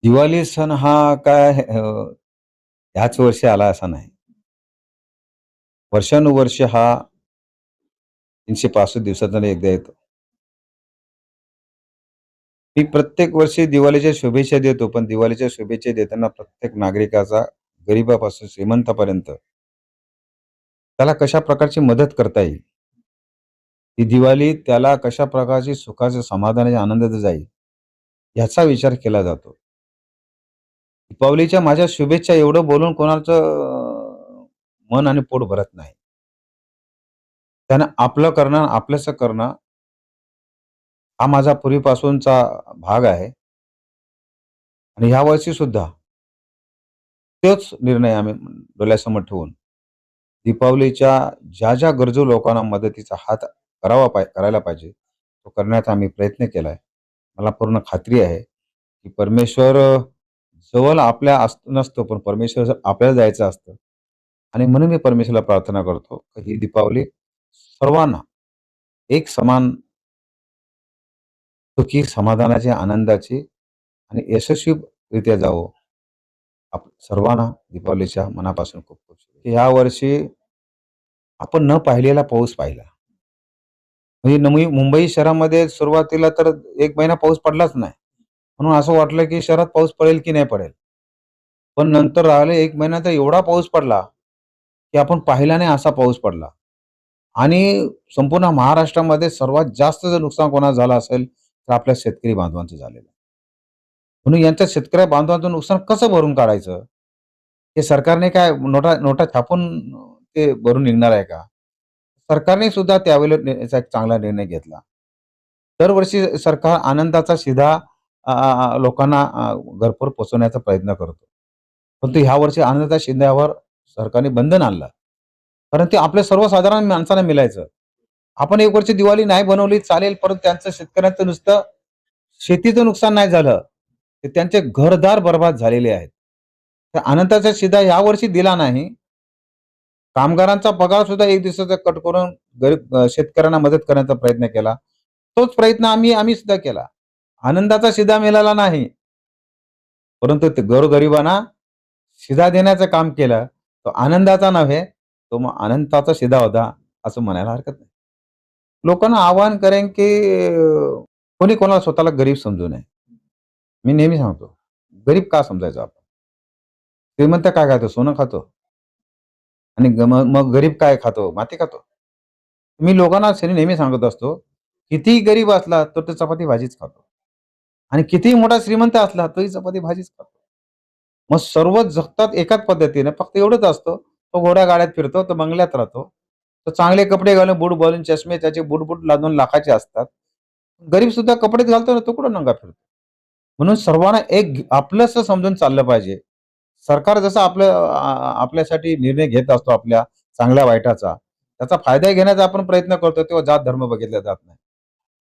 दिवाळी सण हा काय ह्याच वर्षी आला असा नाही. वर्षानुवर्ष हा 365 दिवसातून एकदा येतो. मी प्रत्येक वर्षी दिवाळीच्या शुभेच्छा देतो, पण दिवाळीच्या शुभेच्छा देताना प्रत्येक नागरिकाचा गरिबापासून श्रीमंतापर्यंत त्याला कशा प्रकारची मदत करता येईल, ही दिवाळी त्याला कशा प्रकारची सुखाचं, समाधानाच्या, आनंदात जाईल, याचा विचार केला जातो. दीपावलीच्या माझ्या शुभेच्छा एवढं बोलून कोणाचं मन आणि पोट भरत नाही. त्यानं आपलं करणं, आपलंसं करणं हा माझा पूर्वीपासूनचा भाग आहे आणि ह्यावर्षी सुद्धा तोच निर्णय आम्ही डोळ्यासमोर ठेवून दीपावलीच्या ज्या गरजू लोकांना मदतीचा हात करायला पाहिजे, तो करण्याचा आम्ही प्रयत्न केलाय. मला पूर्ण खात्री आहे, की परमेश्वर जवळ आपल्या नसतो, पण परमेश्वर जर आपल्याला जायचं असतं आणि म्हणून मी परमेश्वराला प्रार्थना करतो, की ही दीपावली सर्वांना एक समान सुखी, समाधानाची, आनंदाची आणि यशस्वीरित्या जावो. सर्वांना दीपावलीच्या मनापासून खूप खूप शुभेच्छा. या वर्षी आपण न पाहिलेला पाऊस पाहिला. म्हणजे मुंबई शहरामध्ये सुरुवातीला तर 1 महिना पाऊस पडलाच नाही. म्हणून असं वाटलं, की शहरात पाऊस पडेल की नाही पडेल. पण नंतर राहिले 1 महिना तर एवढा पाऊस पडला, की आपण पाहिला नाही असा पाऊस पडला. आणि संपूर्ण महाराष्ट्रामध्ये सर्वात जास्त जर नुकसान कोणाचं झालं असेल, तर आपल्या शेतकरी बांधवांचं झालेलं आहे. म्हणून यांच्या शेतकरी बांधवांचं नुकसान कसं भरून काढायचं? हे सरकारने काय नोटा नोटा छापून ते भरून निघणार आहे का? सरकारने सुद्धा त्यावेळेला याचा एक चांगला निर्णय घेतला. दरवर्षी सरकार आनंदाचा शिधा लोकांना घरपोच पोहोचवण्याचा प्रयत्न करतो. परंतु ह्या वर्षी आनंदाच्या शिध्यावर सरकारने बंधन आणलं. कारण ते आपल्या सर्वसाधारण माणसाला मिळायचं. आपण एक वर्षी दिवाळी नाही बनवली चालेल, परंतु त्यांचं शेतकऱ्यांचं नुसतं शेतीचं नुकसान नाही झालं, तर त्यांचे घरदार बर्बाद झालेले आहेत. तर आनंदाचा शिधा यावर्षी दिला नाही. कामगारांचा पगार सुद्धा 1 दिवसाचा कट करून गरीब शेतकऱ्यांना मदत करण्याचा प्रयत्न केला. तोच प्रयत्न आम्ही सुद्धा केला. आनंदाचा शिधा मिळाला नाही. परंतु ते गोरगरिबांना शिधा देण्याचं काम केलं. तो आनंदाचा नव्हे, तो मग अनंताचा शिधा होता, असं म्हणायला हरकत नाही. लोकांना आवाहन करेन, की कोणी कोणाला स्वतःला गरीब समजू नये. मी नेहमी सांगतो, गरीब का समजायचं आपण? श्रीमंत काय खातो? सोनं खातो. आणि मग गरीब काय खातो? माती खातो. मी लोकांना नेहमी सांगत असतो, कितीही गरीब असला तर तो चपाती भाजीच खातो. आणि कितीही मोठा श्रीमंत असला तरी चपाती भाजीच खातो. मग सर्व जगतात एकाच पद्धतीने. फक्त एवढंच असतं, तो घोड्या गाड्यात फिरतो, तो बंगल्यात राहतो. तो चांगले कपडे घालून, बूट घालून, चष्मे त्याचे बूट लादून लाखाचे असतात. गरीब सुद्धा कपडेच घालतो ना, तो कुठं नंगा फिरतो. म्हणून सर्वांना एक आपलंसं समजून चाललं पाहिजे. सरकार जसं आपल्यासाठी निर्णय घेत असतो आपल्या चांगल्या वाईटाचा, त्याचा फायदा घेण्याचा आपण प्रयत्न करतो, तेव्हा जात धर्म बघितला जात नाही.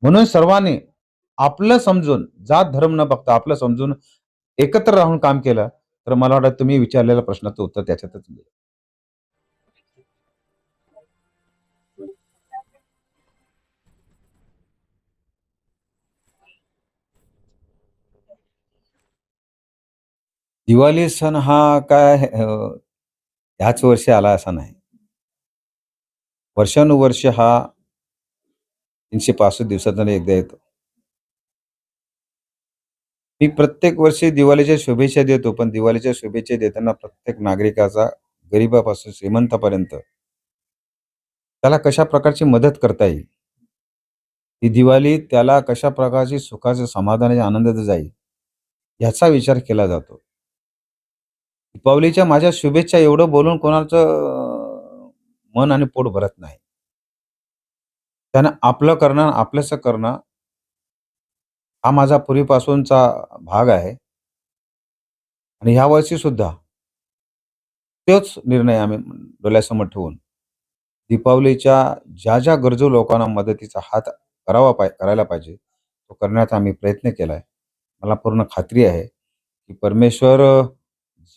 म्हणून सर्वांनी आपलं समजून, जात धर्म न बघता आपलं समजून एकत्र राहून काम केलं, तर मला वाटतं तुम्ही विचारलेल्या प्रश्नाचं उत्तर त्याच्यातच मिळेल. दिवाळी सण हा काय ह्याच वर्षी आला असा नाही. वर्षानुवर्ष हा 365 दिवसातून एकदा येतो. मी प्रत्येक वर्षी दिवाळीच्या शुभेच्छा देतो, पण दिवाळीच्या शुभेच्छा देताना प्रत्येक नागरिकाचा गरिबापासून श्रीमंतापर्यंत त्याला कशा प्रकारची मदत करता येईल, ही दिवाळी त्याला कशा प्रकारची सुखाचं, समाधानाच्या, आनंदात जाईल, याचा विचार केला जातो. दीपावलीच्या माझ्या शुभेच्छा एवढं बोलून कोणाचं मन आणि पोट भरत नाही. त्यानं आपलं करणं, आपलंसं करणं हा माझा पूर्वीपासूनचा भाग आहे आणि ह्यावर्षी सुद्धा तोच निर्णय आम्ही डोळ्यासमोर ठेवून दीपावलीच्या ज्या गरजू लोकांना मदतीचा हात करायला पाहिजे, तो करण्याचा आम्ही प्रयत्न केलाय. मला पूर्ण खात्री आहे, की परमेश्वर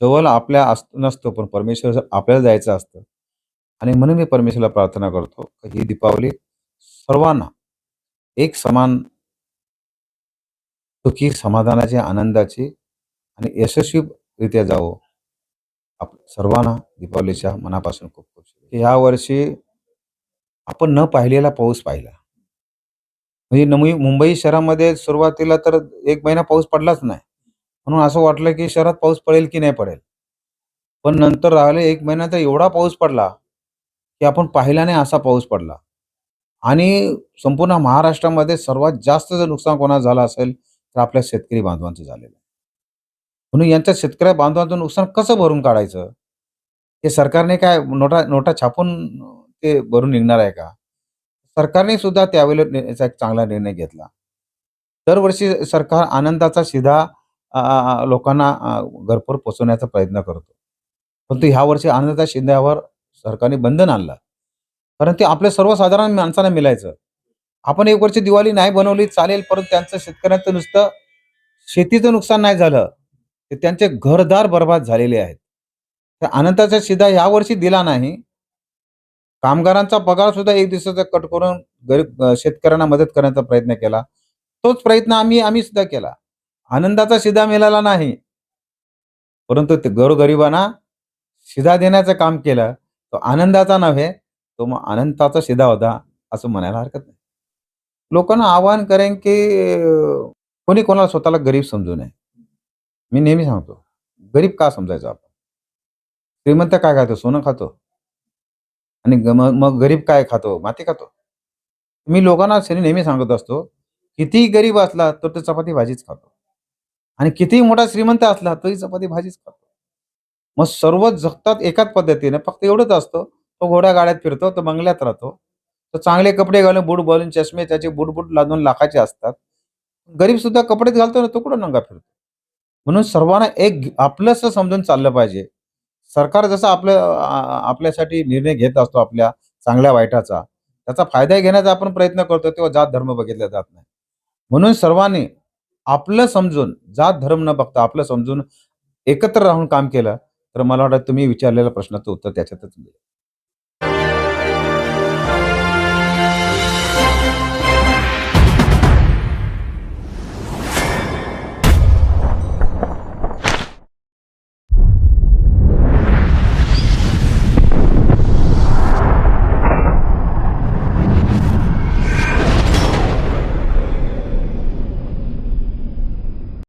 जवळ आपल्या नसतो, पण परमेश्वर जर आपल्याला जायचं असतं आणि म्हणून मी परमेश्वराला प्रार्थना करतो, की ही दीपावली सर्वांना एक समान सुखी, समाधानाची, आनंदाची आणि यशस्वीरित्या जावो. सर्वांना दीपावलीच्या मनापासून खूप खूप शुभेच्छा. या वर्षी आपण न पाहिलेला पाऊस पाहिला. म्हणजे मुंबई शहरामध्ये सुरुवातीला तर 1 महिना पाऊस पडलाच नाही. म्हणून असं वाटलं की शहरात पाऊस पडेल की नाही पडेल. पण नंतर राहिले 1 महिना तर एवढा पाऊस पडला, की आपण पाहिला नाही असा पाऊस पडला. आणि संपूर्ण महाराष्ट्रामध्ये सर्वात जास्त जर नुकसान कोणाचं झालं असेल, तर आपल्या शेतकरी बांधवांचं झालेलं आहे. म्हणून यांच्या शेतकरी बांधवांचं नुकसान कसं भरून काढायचं? हे सरकारने काय नोटा नोटा छापून ते भरून निघणार आहे का? सरकारने सुद्धा त्यावेळेला याचा एक चांगला निर्णय घेतला. दरवर्षी सरकार आनंदाचा शिधा लोकांना घरपोच पोहोचवण्याचा प्रयत्न करतो. परंतु ह्या वर्षी आनंदाच्या शिध्यावर सरकारने बंधन आणलं. कारण ते आपल्या सर्वसाधारण माणसांना मिळायचं. आपण एक वर्षी दिवाळी नाही बनवली चालेल, परंतु त्यांचं शेतकऱ्यांचं नुसतं शेतीचं नुकसान नाही झालं, तर त्यांचे घरदार बरबाद झालेले आहेत. तर आनंदाचा शिधा यावर्षी दिला नाही. कामगारांचा पगार सुद्धा 1 दिवसाचा कट करून गरीब शेतकऱ्यांना मदत करण्याचा प्रयत्न केला. तोच प्रयत्न आम्ही सुद्धा केला. आनंदाचा शिधा मिळाला नाही. परंतु ते गोरगरिबांना शिधा देण्याचं काम केलं. तो आनंदाचा नव्हे, तो मग अनंताचा शिधा होता, असं म्हणायला हरकत नाही. लोकांना आवाहन करेन, की कोणी कोणाला स्वतःला गरीब समजू नये. मी नेहमी सांगतो, गरीब का समजायचं आपण? श्रीमंत काय खातो? सोनं खातो. आणि मग गरीब काय खातो? माती खातो. मी लोकांना नेहमी सांगत असतो, कितीही गरीब असला तर तो चपाती भाजीच खातो. आणि कितीही मोठा श्रीमंत असला तरी चपाती भाजीच खातो. मग सर्व जगतात एकाच पद्धतीने फक्त एवढंच असतं, तो घोड्या गाड्यात फिरतो, तो बंगल्यात राहतो. तो चांगले कपडे घालून, बूट घालून, चष्मे त्याचे बूट लादून लाखाचे असतात. गरीब सुद्धा कपडेच घालतो ना, तो कुठं नंगा फिरतो. म्हणून सर्वांना एक आपलंसं समजून चाललं पाहिजे. सरकार जसं आपल्यासाठी निर्णय घेत असतो आपल्या चांगल्या वाईटाचा, त्याचा फायदा घेण्याचा आपण प्रयत्न करतो, तेव्हा जात धर्म बघितला जात नाही. म्हणून सर्वांनी आपलं समजून, जात धर्म न बघता आपलं समजून एकत्र राहून काम केलं, तर मला वाटतं तुम्ही विचारलेल्या प्रश्नाचं उत्तर त्याच्यातच मिळेल.